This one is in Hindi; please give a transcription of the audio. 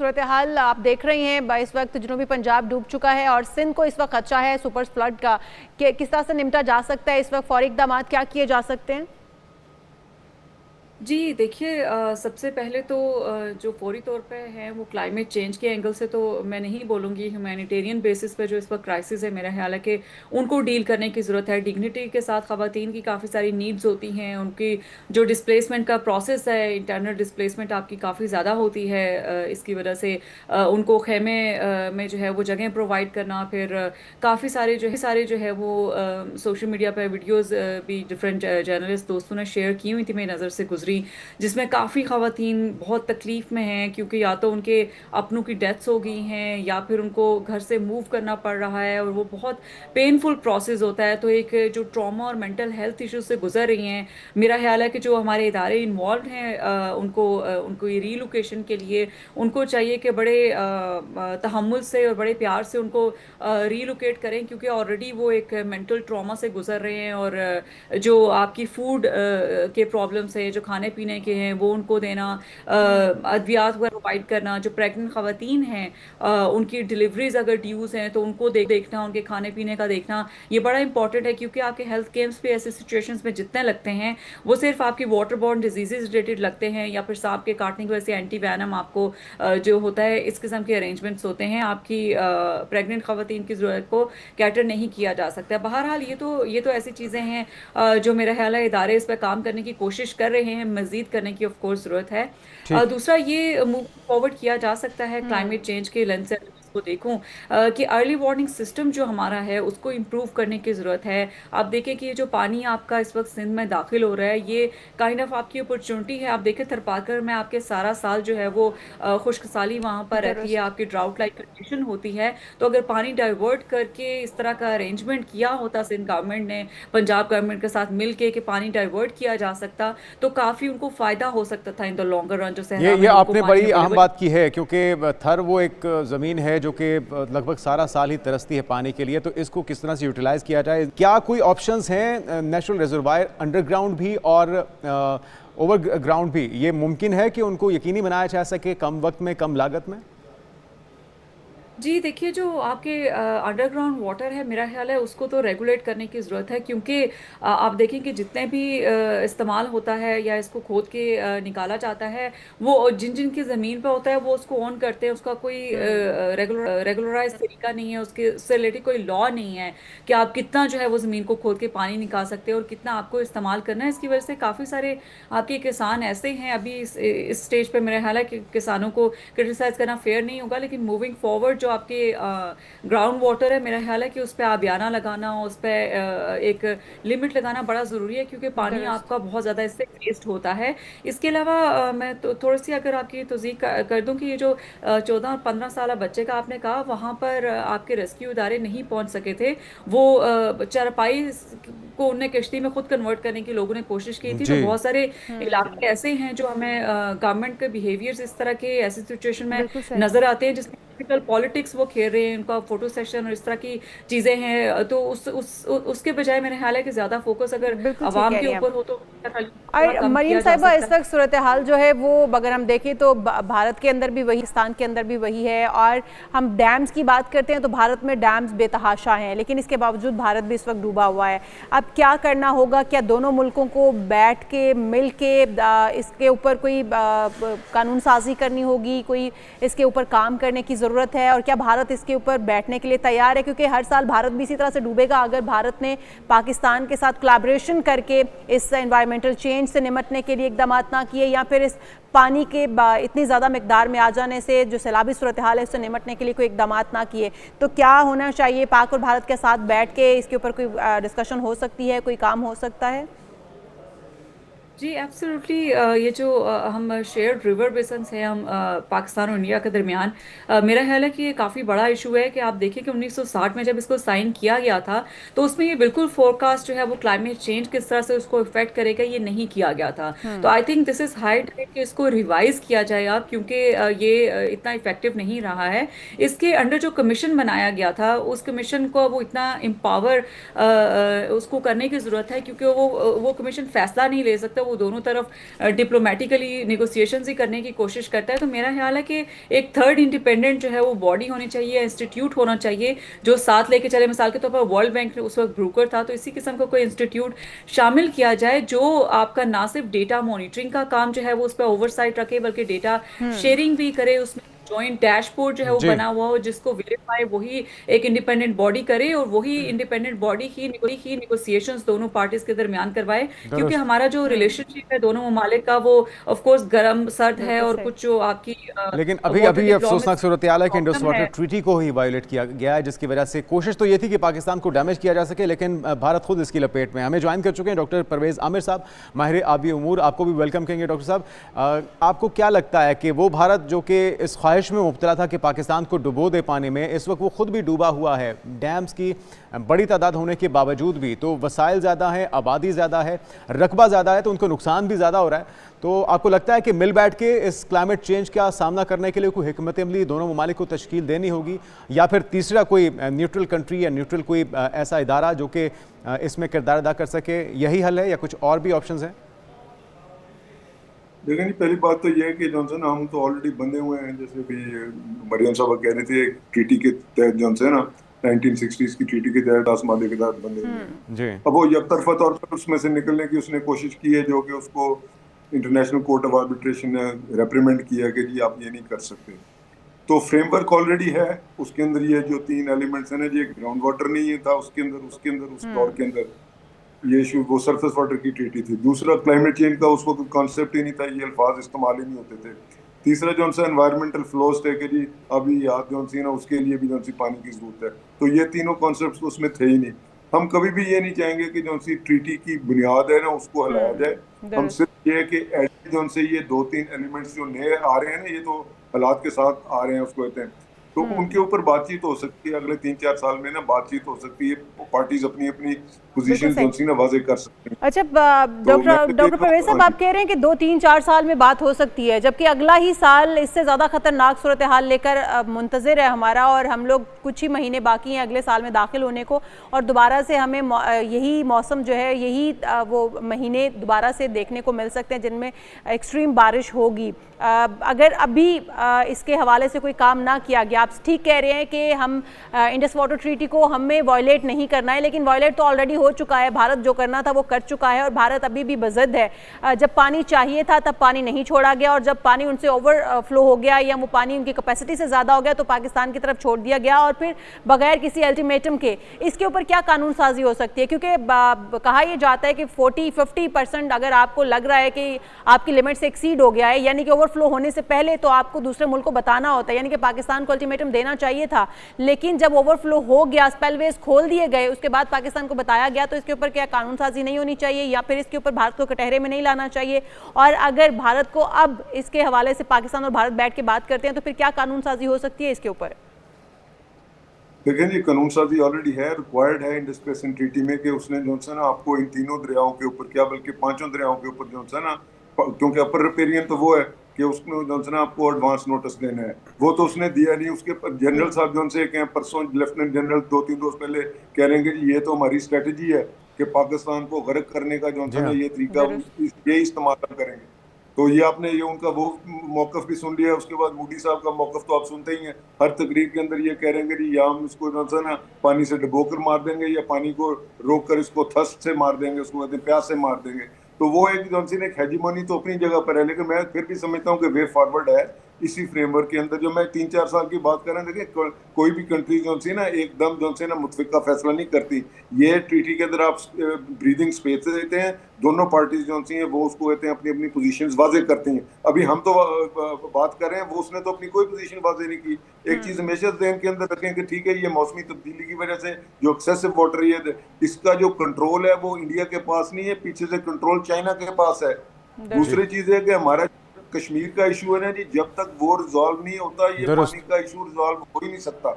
सूरत हाल आप देख रही हैं, इस वक्त जनूबी पंजाब डूब चुका है और सिंध को इस वक्त खदशा है सुपर फ्लड का। किस तरह से निपटा जा सकता है, इस वक्त फौरी इकदाम क्या किए जा सकते हैं? जी देखिए, सबसे पहले तो जो फौरी तौर पे है वो क्लाइमेट चेंज के एंगल से तो मैं नहीं बोलूँगी। ह्यूमैनिटेरियन बेसिस पे जो इस वक्त क्राइसिस है, मेरा ख्याल है कि उनको डील करने की ज़रूरत है। डिग्निटी के साथ ख़वातीन की काफ़ी सारी नीड्स होती हैं। उनकी जो डिस्प्लेसमेंट का प्रोसेस है, इंटरनल डिस्प्लेसमेंट आपकी काफ़ी ज़्यादा होती है। इसकी वजह से उनको खेमे में जो है वो जगह प्रोवाइड करना, फिर काफ़ी सारे जो है वो सोशल मीडिया पे वीडियोज़ भी डिफरेंट जर्नलिस्ट दोस्तों ने शेयर की हुई थी, मेरी नज़र से गुजरी, जिसमें काफ़ी ख़वातीन बहुत तकलीफ़ में हैं, क्योंकि या तो उनके अपनों की डेथ्स हो गई हैं या फिर उनको घर से मूव करना पड़ रहा है, और वो बहुत पेनफुल प्रोसेस होता है। तो एक जो ट्रॉमा और मेंटल हेल्थ इश्यूज से गुजर रही हैं, मेरा ख्याल है कि जो हमारे इदारे इन्वॉल्व हैं उनको ये रीलोकेशन के लिए उनको चाहिए कि बड़े तहम्मुल से और बड़े प्यार से उनको रीलोकेट करें, क्योंकि ऑलरेडी वो एक मेंटल ट्रॉमा से गुजर रहे हैं। और जो आपकी फूड के प्रॉब्लम्स है, जो खाने पीने के हैं, वो उनको देना, अद्वियात वगैरह प्रोवाइड करना, जो प्रेग्नेंट खवातीन हैं उनकी डिलीवरीज अगर ड्यूज हैं तो उनको देखना, उनके खाने पीने का देखना, ये बड़ा इंपॉर्टेंट है। क्योंकि आपके हेल्थ कैंप्स पे ऐसे सिचुएशंस में जितने लगते हैं वो सिर्फ आपकी वाटर बॉर्न डिजीजेज रिलेटेड लगते हैं, या फिर सांप के काटने की वजह से एंटी वैनम आपको जो होता है, इस किस्म के अरेंजमेंट्स होते हैं। आपकी प्रेग्नेंट खवातीन की जरूरत को कैटर नहीं किया जा सकता। बहरहाल ये तो ऐसी चीज़ें हैं जो मेरा ख्याल है इदारे इस पर काम करने की कोशिश कर रहे हैं, मजीद करने की ऑफ कोर्स ज़रूरत है। ठीक। दूसरा, ये मूव फॉरवर्ड किया जा सकता है हम्म। क्लाइमेट चेंज के लेंस से अगर इसको देखूं, कि अर्ली वार्निंग सिस्टम जो हमारा है उसको इम्प्रूव करने की ज़रूरत है। आप देखें कि ये जो पानी आपका इस वक्त सिंध में दाखिल हो रहा है, ये काइंड ऑफ आपकी अपॉर्चुनिटी है। आप देखें थरपाकर में आपके सारा साल जो है वो खुश्क साली वहाँ पर रहती है, दुरुस्त। आपकी ड्राउट लाइक कंडीशन होती है। तो अगर पानी डाइवर्ट करके इस तरह का अरेंजमेंट किया होता सिंध गवर्नमेंट ने पंजाब गवर्नमेंट के साथ मिलके, कि पानी डाइवर्ट किया जा सकता, तो काफ़ी उनको फ़ायदा हो सकता था इन द लॉन्गर रन, जो ये सहरा ये में जिनको आपने पानी बड़ी अहम अवेलेबल। बात की है, क्योंकि थर वो एक ज़मीन है जो कि लगभग सारा साल ही तरसती है पानी के लिए। तो इसको किस तरह से यूटिलाइज़ किया जाए? क्या कोई ऑप्शंस हैं नेचुरल रिजर्वायर अंडरग्राउंड भी और ओवर ग्राउंड भी? ये मुमकिन है कि उनको यकीनी बनाया जा सके कम वक्त में, कम लागत में? जी देखिए, जो आपके अंडरग्राउंड वाटर है, मेरा ख्याल है उसको तो रेगुलेट करने की ज़रूरत है। क्योंकि आप देखें कि जितने भी इस्तेमाल होता है या इसको खोद के निकाला जाता है, वो जिन जिन की ज़मीन पे होता है वो उसको ऑन करते हैं। उसका कोई हम्म। रेगुलराइज तरीका नहीं है, उसके उससे रिलेटेड कोई लॉ नहीं है कि आप कितना जो है वो ज़मीन को खोद के पानी निकाल सकते हैं और कितना आपको इस्तेमाल करना है। इसकी वजह से काफ़ी सारे आपके किसान ऐसे हैं अभी इस स्टेज पे, मेरा ख्याल है कि किसानों को क्रिटिसाइज करना फेयर नहीं होगा। लेकिन मूविंग फॉरवर्ड जो आपके ग्राउंड वाटर है, मेरा ख्याल है कि उस पर आबियाना लगाना, उस पर एक लिमिट लगाना बड़ा ज़रूरी है, क्योंकि पानी दुरुस्त। आपका बहुत ज़्यादा इससे वेस्ट होता है। इसके अलावा मैं तो थोड़ी सी अगर आपकी तौजीह कर दूं, कि ये जो 14 और 15 साल बच्चे का आपने कहा, वहाँ पर आपके रेस्क्यू इदारे नहीं पहुँच सके थे। वो चारपाई को उनने कश्ती में खुद कन्वर्ट करने की लोगों ने कोशिश की थी। तो जी। बहुत सारे हम्म। इलाके ऐसे हैं जो हमें गवर्नमेंट के बिहेवियर्स इस तरह के ऐसी सिचुएशन में बिल्कुल सही। नजर आते हैं, जिसमें टिपिकल पॉलिटिक्स वो खेल रहे हैं, उनका फोटो सेशन और इस तरह की चीजें हैं। तो उसके बजाय मेरे ख्याल है कि ज्यादा फोकस अगर बिल्कुल ठीक आवाम कह के रही हैं। ऊपर हो तो थोड़ा और कम मरीम किया जा साहिबा, सकता इस वक्त सूरत हाल जो है वो अगर हम देखें तो भारत के अंदर भी वही, पाकिस्तान के अंदर भी वही है। और हम डैम्स की बात करते हैं तो भारत में डैम्स बेतहाशा हैं, लेकिन इसके बावजूद भारत भी इस वक्त डूबा हुआ है। अब क्या करना होगा? क्या दोनों मुल्कों को बैठ के मिल के इसके ऊपर कोई कानून साजी करनी होगी, कोई इसके ऊपर काम करने की ज़रूरत है? और क्या भारत इसके ऊपर बैठने के लिए तैयार है? क्योंकि हर साल भारत भी इसी तरह से डूबेगा अगर भारत ने पाकिस्तान के साथ कोलैबोरेशन करके इस एनवायरमेंटल चेंज से निपटने के लिए इकदाम ना किए, या फिर इस पानी के इतनी ज़्यादा मिकदार में आ जाने से जो सैलाबी सूरत हाल है उससे निपटने के लिए कोई इकदाम ना किए। तो क्या होना चाहिए? पाक और भारत के साथ बैठ के इसके ऊपर कोई डिस्कशन हो सकती है, कोई काम हो सकता है? जी एब्सोल्युटली। ये जो हम शेयर्ड रिवर बेसन्स हैं, हम पाकिस्तान और इंडिया के दरमियान, मेरा ख्याल है कि ये काफ़ी बड़ा इशू है। कि आप देखिए कि 1960 में जब इसको साइन किया गया था, तो उसमें ये बिल्कुल फोरकास्ट जो है वो क्लाइमेट चेंज किस तरह से उसको इफेक्ट करेगा ये नहीं किया गया था। तो I think this is high time कि इसको रिवाइज किया जाए अब, क्योंकि ये इतना इफेक्टिव नहीं रहा है। इसके अंडर जो कमीशन बनाया गया था, उस कमीशन को वो इतना एम्पावर उसको करने की ज़रूरत है, क्योंकि वो कमीशन फैसला नहीं ले सकता, वो दोनों तरफ डिप्लोमेटिकली निगोसिएशंस ही करने की कोशिश करता है। तो मेरा ख्याल है कि एक थर्ड इंडिपेंडेंट जो है वो बॉडी होनी चाहिए, इंस्टीट्यूट होना चाहिए जो साथ लेके चले। मिसाल के तौर पर वर्ल्ड बैंक उस वक्त ब्रोकर था, तो इसी किस्म का कोई इंस्टीट्यूट शामिल किया जाए जो आपका ना सिर्फ डेटा मॉनिटरिंग का काम जो है वो उस पर ओवरसाइट रखे, बल्कि डेटा शेयरिंग भी करे। उसमें जॉइंट डैशबोर्ड जो है वो जी। बना हुआ हो जिसको वेरीफाई वही एक इंडिपेंडेंट बॉडी करे, और वही इंडिपेंडेंट बॉडी ही निगोसिएशंस दोनों पार्टीज के दरमियान करवाए। क्योंकि दुरुस्त। हमारा जो रिलेशनशिप है दोनों ममालिक का वो ऑफ कोर्स गर्म सर्द है, बिल्कुल और सही। कुछ जो आपकी लेकिन अभी वाटर अभी अफसोसनाक डिप्लोमेसी सूरत हाल है कि इंडस प्रॉब्लम वाटर है। ट्रीटी को ही वायोलेट किया गया है, जिसकी वजह से कोशिश तो ये थी कि पाकिस्तान को डैमेज किया जा सके, लेकिन भारत खुद इसकी लपेट में। हमें ज्वाइन कर चुके हैं डॉक्टर परवेज आमिर साहब, माहिर आबी उमूर। आपको भी वेलकम कहेंगे डॉक्टर साहब। आपको क्या लगता है कि वो भारत जो कि इस ख्वाहिश में मुब्तला था कि पाकिस्तान को डुबो दे पानी में, इस वक्त वो खुद भी डूबा हुआ है, डैम्स की बड़ी तादाद होने के बावजूद भी, तो वसाइल ज़्यादा है, आबादी ज़्यादा है, रकबा ज़्यादा है, तो उनको नुकसान भी ज़्यादा हो रहा है। तो आपको लगता है कि मिल बैठ के इस क्लाइमेट चेंज का सामना करने के लिए कोई हिकमत अमली दोनों ममालिक को तश्कील देनी होगी, या फिर तीसरा कोई न्यूट्रल कंट्री या न्यूट्रल कोई ऐसा इदारा जो कि इसमें किरदार अदा कर सके, यही हल है या कुछ और भी ऑप्शंस हैं? देखिए जी, पहली बात तो ये है कि जॉनसन हम तो ऑलरेडी बंधे हुए हैं, जैसे भी मरियम साहब कह रहे थे, ट्रीटी के तहत जॉनसन ना 1960s की ट्रीटी के तहत आसमानी के तहत बंधे हुए हैं। जी। अब वो यकतरफा तौर पर उसमें से निकलने की उसने कोशिश की है, जो कि उसको इंटरनेशनल कोर्ट ऑफ आर्बिट्रेशन ने रेप्रिमेंड किया कि जी आप ये नहीं कर सकते। तो फ्रेमवर्क ऑलरेडी है, उसके अंदर ये जो 3 एलिमेंट्स हैं ना जी, ग्राउंड वाटर नहीं था उसके अंदर उस दौर के अंदर ये इशू, वो सरफेस वाटर की ट्रीटी थी। दूसरा क्लाइमेट चेंज का उस वक्त कॉन्सेप्ट ही नहीं था, ये अल्फाज इस्तेमाल ही नहीं होते थे। तीसरा जो सा एनवायरमेंटल फ्लोज थे कि जी अभी याद जो सी ना उसके लिए भी जो सी पानी की जरूरत है, तो ये तीनों कॉन्सेप्ट उसमें थे ही नहीं। हम कभी भी ये नहीं चाहेंगे कि जो सी ट्रीटी की बुनियाद है ना उसको हिलाया जाए। हम सिर्फ ये कि जो से ये 2-3 एलिमेंट्स जो नए आ रहे हैं ना, ये तो हालात के साथ आ रहे हैं उसको कहते हैं, तो उनके ऊपर बातचीत हो सकती है। अगले 3-4 साल में ना बातचीत हो सकती है, पार्टीज अपनी अपनी पोजीशन जो सी ना वाजे कर सकते हैं। अच्छा, तो डॉक्टर परवेज साहब, आप कह रहे हैं कि 2-3-4 साल में बात हो सकती है, जबकि अगला ही साल इससे ज़्यादा खतरनाक सूरत हाल लेकर मुंतज़िर है हमारा, और हम लोग कुछ ही महीने बाकी हैं अगले साल में दाखिल होने को, और दोबारा से हमें यही मौसम जो है, यही वो महीने दोबारा से देखने को मिल सकते हैं जिनमें एक्सट्रीम बारिश होगी। अगर अभी इसके हवाले से कोई काम ना किया गया, आप ठीक कह रहे हैं कि हम इंडस वाटर ट्रीटी को हमें वायलेट नहीं करना है, लेकिन वायलेट तो ऑलरेडी हो चुका है, भारत जो करना था वो कर चुका है, और भारत अभी भी बज़द है। जब पानी चाहिए था तब पानी नहीं छोड़ा गया, और जब पानी उनसे ओवरफ्लो हो गया या वो पानी उनकी कैपेसिटी से ज़्यादा हो गया तो पाकिस्तान की तरफ छोड़ दिया गया, और फिर बगैर किसी अल्टीमेटम के। इसके ऊपर क्या कानून साजी हो सकती है? क्योंकि कहा यह जाता है कि 40-50% अगर आपको लग रहा है कि आपकी लिमिट से एक्सीड हो गया है, यानी कि ओवरफ्लो होने से पहले तो आपको दूसरे मुल्क को बताना होता है, यानी कि पाकिस्तान को अल्टीमेटम देना चाहिए था, लेकिन जब ओवरफ्लो हो गया, स्पेलवेज खोल दिए गए, उसके बाद पाकिस्तान को बताया गया, तो इसके ऊपर क्या कानून साजी नहीं होनी चाहिए, या फिर इसके ऊपर भारत को कटहरे में नहीं लाना चाहिए? और अगर भारत को अब इसके हवाले से पाकिस्तान और भारत बैठ के बात करते हैं तो फिर क्या कानून साजी हो सकती है इसके ऊपर? देखिए जी, कानून साजी ऑलरेडी है, रिक्वायर्ड है इंडस बेसिन ट्रीटी में, कि उसने जो है ना आपको इन तीनों दरियाओं के ऊपर, क्या बल्कि 5 दरियाओं के ऊपर जो है ना, क्योंकि अपर रिपेरियन तो वो है कि उसने जो है ना आपको एडवांस नोटिस देना है, वो तो उसने दिया नहीं। उसके जनरल साहब जो से कहें, परसों लेफ्टिनेंट जनरल 2-3 रोज पहले कह रहे हैं कि ये तो हमारी स्ट्रेटेजी है कि पाकिस्तान को गर्क करने का जो है ना ये तरीका ये इस्तेमाल करेंगे। तो ये आपने ये उनका वो मौकफ भी सुन लिया। उसके बाद मोदी साहब का मौकफ तो आप सुनते ही हैं, हर तकरीर के अंदर ये कह रहे हैं कि या हम इसको जो है ना पानी से डुबो कर मार देंगे, या पानी को रोक कर इसको थर्स्ट से मार देंगे, उसको कहते हैं प्यास से मार देंगे। तो वो एक जॉनसन ने हेजीमोनी तो अपनी जगह पर है, लेकिन मैं फिर भी समझता हूँ कि वे फॉरवर्ड है इसी फ्रेमवर्क के अंदर। जो मैं 3-4 साल की बात कर रहा हूँ, देखिए कोई भी कंट्री जो सी ना एकदम जो से ना मुतफिका फैसला नहीं करती। ये ट्रीटी के अंदर आप ब्रीदिंग स्पेस देते हैं, दोनों पार्टीज जो सी हैं वो उसको कहते हैं अपनी अपनी पोजीशंस वाजे करती हैं। अभी हम तो बात कर रहे हैं, वो उसने तो अपनी कोई पोजीशन वाजे नहीं की। एक चीज हमेशा ध्यान के अंदर रखें कि ठीक है, ये मौसमी तब्दीली की वजह से जो एक्सेसिव वाटर है, इसका जो कंट्रोल है वो इंडिया के पास नहीं है, पीछे से कंट्रोल चाइना के पास है। दूसरी चीज है कि हमारा कश्मीर का इशू है ना जी, जब तक वो रिजॉल्व नहीं होता ये पानी का इशू रिजॉल्व हो ही नहीं सकता।